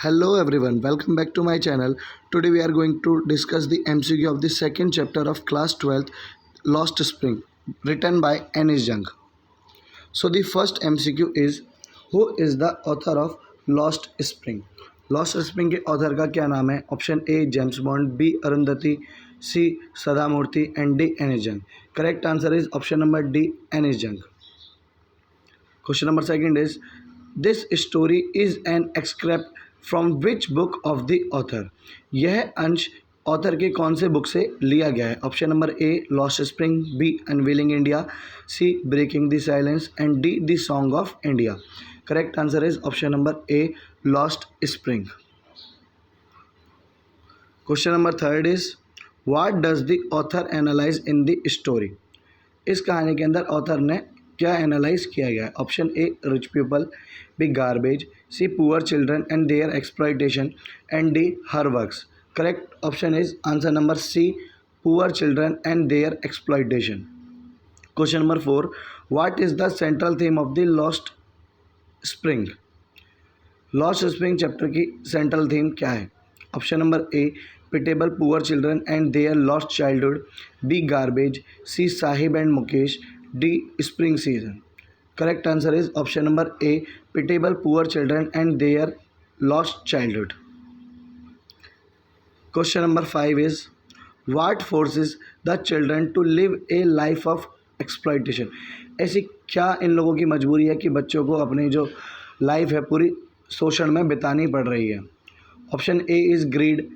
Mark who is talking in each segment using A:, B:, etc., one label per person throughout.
A: Hello everyone, welcome back to my channel. Today we are going to discuss the MCQ of the second chapter of class 12th Lost Spring written by Anis Jung. So the first MCQ is, who is the author of Lost Spring? Lost Spring के author का क्या नाम है? Option A James Bond, B Arundhati, C Sada Murthy and D Anis Jung. Correct answer is option number D Anis Jung. Question number second is, this story is an excerpt from which book of the author? यह अंश author के कौन से book से लिया गया है? Option number A lost spring, B unveiling India, C breaking the silence and D the song of India. Correct answer is option number A lost spring. Question number third is, what does the author analyse in the story? इस कहानी के अंदर author ने क्या analyse किया गया है? Option A rich people, B garbage, C poor children and their exploitation and D her works. Correct option is answer number C poor children and their exploitation. Question number four, what is the central theme of the lost spring? Lost spring chapter की central theme क्या है? Option number A pitiable poor children and their lost childhood, B garbage, C Sahib and Mukesh, D spring season. Correct answer is option number A pitiable poor children and their lost childhood. Question number five is, what forces the children to live a life of exploitation? ऐसी क्या इन लोगों की मजबूरी है कि बच्चों को अपनी जो लाइफ है पूरी शोषण में बितानी पड़ रही है? Option A is greed,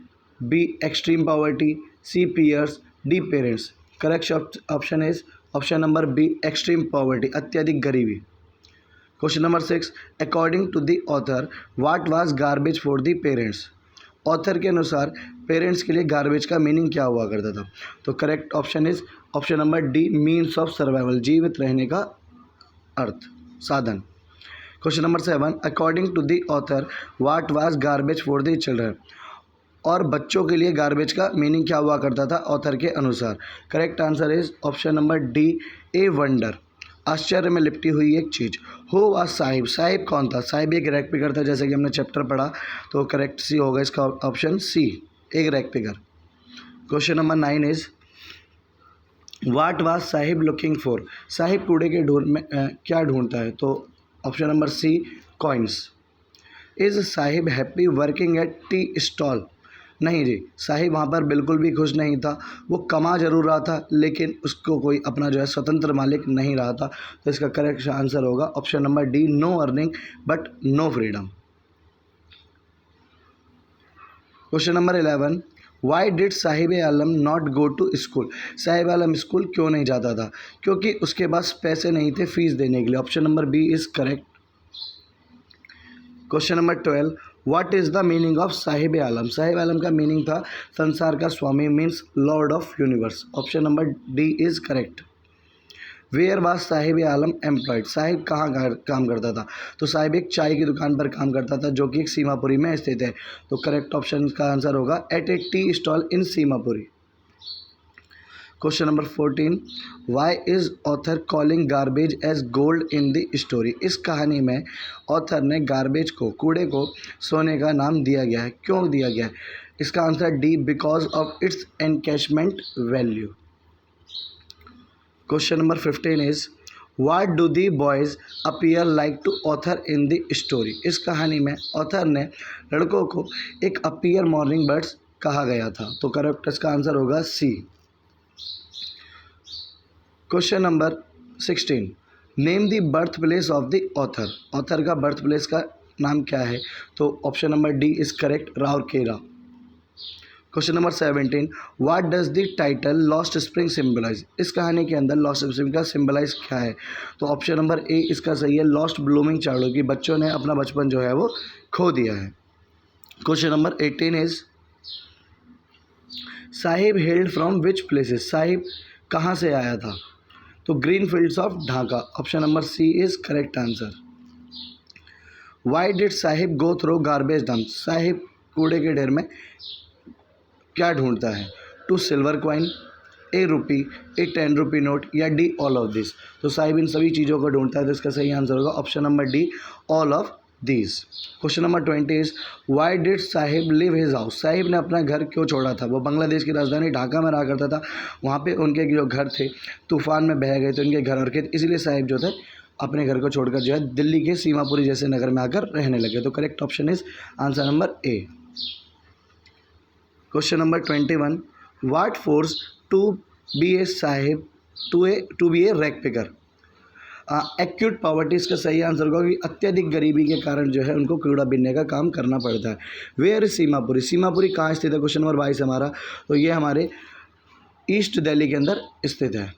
A: B extreme poverty, C peers, D parents. Correct option is option number B extreme poverty, अत्यधिक गरीबी. Question number six, according to the author what was garbage for the parents? Author के अनुसार parents के लिए garbage का meaning क्या हुआ करता था? तो correct option is option number D means of survival, जीवित रहने का अर्थ, साधन. Question number seven, according to the author what was garbage for the children? और बच्चों के लिए गार्बेज का मीनिंग क्या हुआ करता था ऑथर के अनुसार? Correct answer is option number D a wonder, आश्चर्य में लिपटी हुई एक चीज़. हो वाज साहिब? साहिब कौन था? साहिब एक रैग पिकर था, जैसे कि हमने चैप्टर पढ़ा, तो करेक्ट सी होगा इसका ऑप्शन सी, एक rag picker. Question number nine is, what was Sahib looking for? Sahib कूड़े के ढूंढ में क्या ढूंढता है? तो option number C coins. Is Sahib happy working at tea stall? नहीं जी, साहिब वहाँ पर बिल्कुल भी खुश नहीं था. वो कमा जरूर रहा था लेकिन उसको कोई अपना जो है स्वतंत्र मालिक नहीं रहा था. तो इसका करेक्ट आंसर होगा option number D no earning but no freedom. Question number 11, why did Sahib Alam not go to school? Sahib Alam school क्यों नहीं जाता था? क्योंकि उसके पास पैसे नहीं थे फीस देने के लिए. Option number B is correct. Question number 12, what is the meaning of Saheb Alam? Saheb Alam का मीनिंग था संसार का स्वामी, means lord of universe. Option number D is correct. Where was Saheb Alam employed? Saheb कहाँ काम करता था? तो साहिब एक चाय की दुकान पर काम करता था जो कि एक सीमापुरी में स्थित है. तो करेक्ट ऑप्शन का आंसर होगा at a tea stall in Seemapuri. Question number 14, why is author calling garbage as gold in the story? इस कहानी में ऑथर ने गार्बेज को, कूड़े को सोने का नाम दिया गया है. क्यों दिया गया है? इसका answer D because of its encashment value. Question number 15 is, what do the boys appear like to author in the story? इस कहानी में ऑथर ने लड़कों को एक अपीयर मॉर्निंग बर्ड्स कहा गया था. तो करेक्ट इसका आंसर होगा C. Question number 16, name the birth place of the author? Author का बर्थ प्लेस का नाम क्या है? तो option number D is correct, Rourkela. Question number 17, what does the title Lost Spring symbolize? इस कहानी के अंदर लॉस्ट स्प्रिंग का सिम्बलाइज क्या है? तो ऑप्शन नंबर ए इसका सही है, लॉस्ट ब्लूमिंग चाइल्डहुड, कि बच्चों ने अपना बचपन जो है वो खो दिया है. Question number 18 is, Sahib hailed from which places? Sahib कहाँ से आया था? तो green fields of Dhaka. Option number C is correct answer. Why did Sahib go through garbage dump? Sahib कूड़े के ढेर में क्या ढूंढता है? Two silver coin, a rupee, a 10 rupee note, या डी ऑल ऑफ दिस. तो साहिब इन सभी चीज़ों को ढूंढता है. तो इसका सही आंसर होगा option number D all of these. Question number 20 is why did Sahib live his house. Sahib ने अपना घर क्यों छोड़ा था। वो बांग्लादेश की राजधानी ढाका में रहा करता था। वहाँ पे उनके जो घर थे तूफान में बह गए थे उनके घर और खेत, इसीलिए साहिब जो थे अपने घर को छोड़कर जो है दिल्ली के सीमापुरी जैसे नगर में आकर रहने लगे। तो correct option is answer number A. Question number 21 what force to be a Sahib to be a rag picker. Acute poverty इसका सही आंसर होगा कि अत्यधिक गरीबी के कारण जो है उनको कूड़ा बीनने का काम करना पड़ता है। Where is Seemapuri. सीमापुरी कहाँ स्थित है, क्वेश्चन नंबर 22 हमारा, तो ये हमारे ईस्ट दिल्ली के अंदर स्थित है।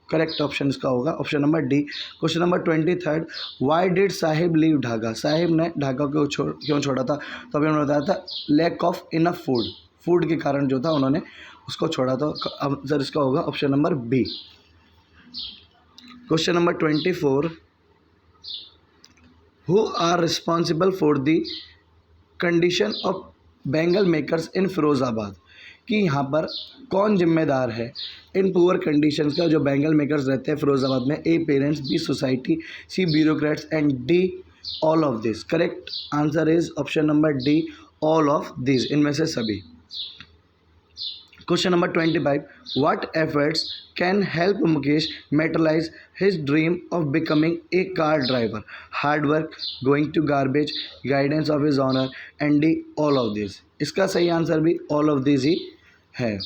A: करेक्ट ऑप्शन इसका होगा option number D. Question number 23 Y did Sahib leave Dhaka. Sahib ने ढाका को क्यों छोड़ा था, तो अभी उन्होंने बताया था lack of enough food, food के कारण जो था उन्होंने उसको छोड़ा था। आंसर इसका होगा option number B. Question number 24 who are responsible for the condition of bangle makers in Firozabad. कि यहाँ पर कौन जिम्मेदार है इन पुअर कंडीशंस का जो बैंगल मेकर्स रहते हैं फिरोज़ाबाद में। A parents, B society, C bureaucrats and D all of this. Correct answer is option number D all of this, इनमें से सभी। Question number 25 what efforts can help Mukesh materialise his dream of becoming a car driver. Hard work, going to garbage, guidance of his honour and D all of this. इसका सही answer भी all of this ही है।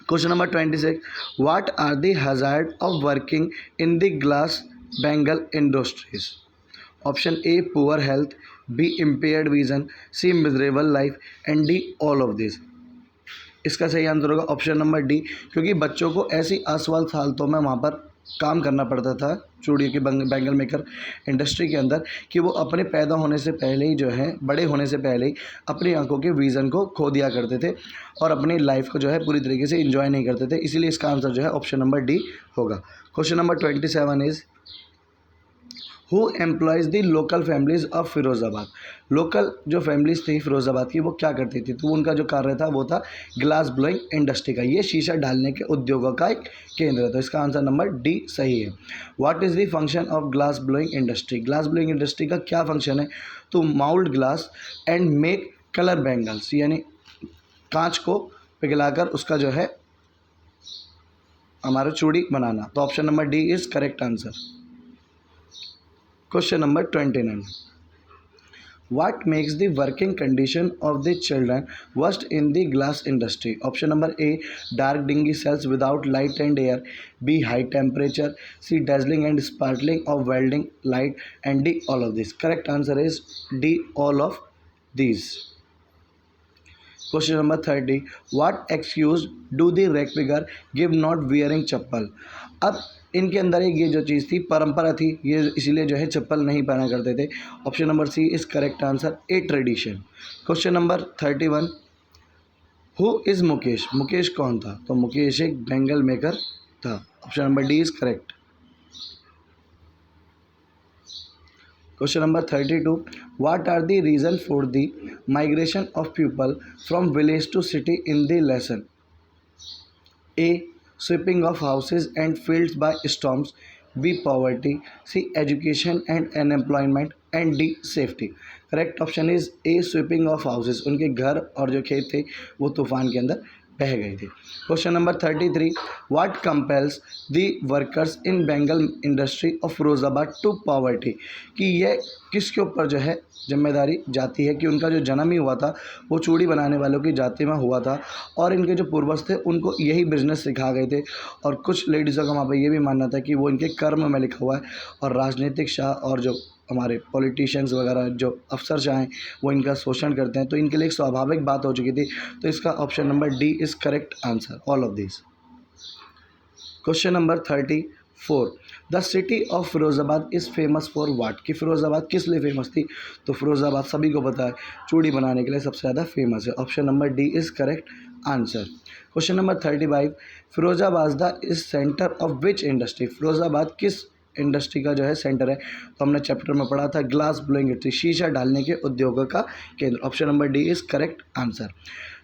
A: Question number 26 what are the hazard of working in the glass bangle industries. Option A poor health, B impaired vision, C miserable life and D all of this. इसका सही answer होगा option number D, क्योंकि बच्चों को ऐसी असफल हालतों में वहाँ पर काम करना पड़ता था चूड़ी के बैंगल मेकर इंडस्ट्री के अंदर कि वो अपने पैदा होने से पहले ही जो है बड़े होने से पहले ही अपनी आंखों के विज़न को खो दिया करते थे और अपनी लाइफ को जो है पूरी तरीके से एंजॉय नहीं करते थे। इसीलिए इसका आंसर जो है ऑप्शन नंबर डी होगा। Question number 27 is who employees the local families of Firozabad. Local जो फैमिलीज़ थी फिरोज़ाबाद की वो क्या करती थी, तो उनका जो कार्य था वो था ग्लास ब्लोइंग इंडस्ट्री का। ये शीशा डालने के उद्योगों का एक केंद्र है। तो इसका आंसर नंबर डी सही है। What is the function of glass blowing industry. Glass blowing industry का क्या फंक्शन है, तो mould glass and make colour bangles, यानी कांच को पिघलाकर उसका जो है हमारा चूड़ी बनाना। तो option number D is correct answer. Question number 29 what makes the working condition of the children worst in the glass industry. Option number A dark dingy cells without light and air, B high temperature, C dazzling and sparkling of welding light and D all of this. Correct answer is D all of these. Question number 30 what excuse do the rag picker give not wearing चप्पल। अब इनके अंदर एक ये जो चीज़ थी परंपरा थी, ये इसीलिए जो है चप्पल नहीं पहना करते थे। Option number C is correct answer, A tradition. Question number 31 who is Mukesh. Mukesh कौन था, तो मुकेश एक बैंगल मेकर था। Option number D is correct. Question number 32 what are the reason for the migration of people from village to city in the lesson. A sweeping of houses and fields by storms, B poverty, C education and unemployment and D safety. Correct option is a sweeping of houses. उनके घर और जो खेत थे वो तूफान के अंदर बह गए थे। Question number 33 what compels the workers in bangle industry of Firozabad to poverty. कि यह किसके ऊपर जो है जिम्मेदारी जाती है कि उनका जो जन्म ही हुआ था वो चूड़ी बनाने वालों की जाति में हुआ था और इनके जो पूर्वज थे उनको यही बिजनेस सिखा गए थे और कुछ लेडीज़ों का वहाँ पर ये भी मानना था कि वो इनके कर्म में लिखा हुआ है और राजनीतिक शाह और जो हमारे पॉलिटिशियंस वगैरह जो अफसर चाहें वो इनका शोषण करते हैं, तो इनके लिए एक स्वाभाविक बात हो चुकी थी। तो इसका option number D is correct answer, all of this. Question number 34 the city of Firozabad is famous for what. कि फ़िरोज़ाबाद किस लिए फेमस थी, तो फिरोज़ाबाद सभी को पता है चूड़ी बनाने के लिए सबसे ज़्यादा फेमस है। Option number D is correct answer. Question number 35 Firozabad is centre of which industry. Firozabad किस इंडस्ट्री का जो है सेंटर है, तो हमने चैप्टर में पढ़ा था ग्लास ब्लोइंग इंडस्ट्री, शीशा डालने के उद्योगों का केंद्र। Option number D is correct answer.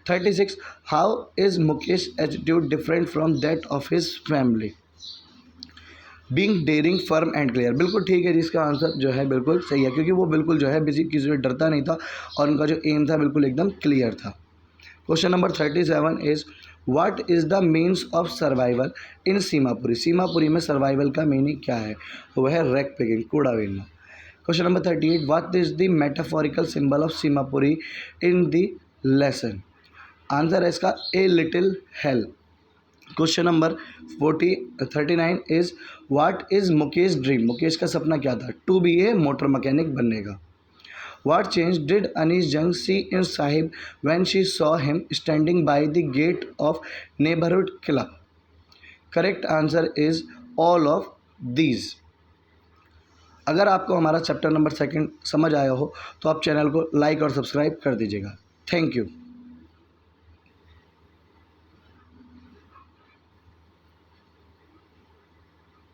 A: 36 how is Mukesh attitude different from that of his family. Being daring, firm and clear. बिल्कुल ठीक है, जिसका आंसर जो है बिल्कुल सही है, क्योंकि वो बिल्कुल जो है किसी से डरता नहीं था और उनका जो एम था बिल्कुल एकदम क्लियर था। Question number 37 is what is the means of survival इन सीमापुरी। सीमापुरी में सर्वाइवल का मीनिंग क्या है? तो वह है रैक पिकिंग, कूड़ा बीनना। Question number 38 what is the metaphorical symbol of Seemapuri in the lesson. Answer है इसका a little hell. Question number 39 is what is Mukesh dream. Mukesh का सपना क्या था? To be a motor mechanic बनने का। What change did Anis Jung see in Sahib when she saw him standing by the gate of neighborhood club? Correct answer is all of these. अगर आपको हमारा chapter number 2 समझ आया हो तो आप चैनल को लाइक और सब्सक्राइब कर दीजिएगा। Thank you.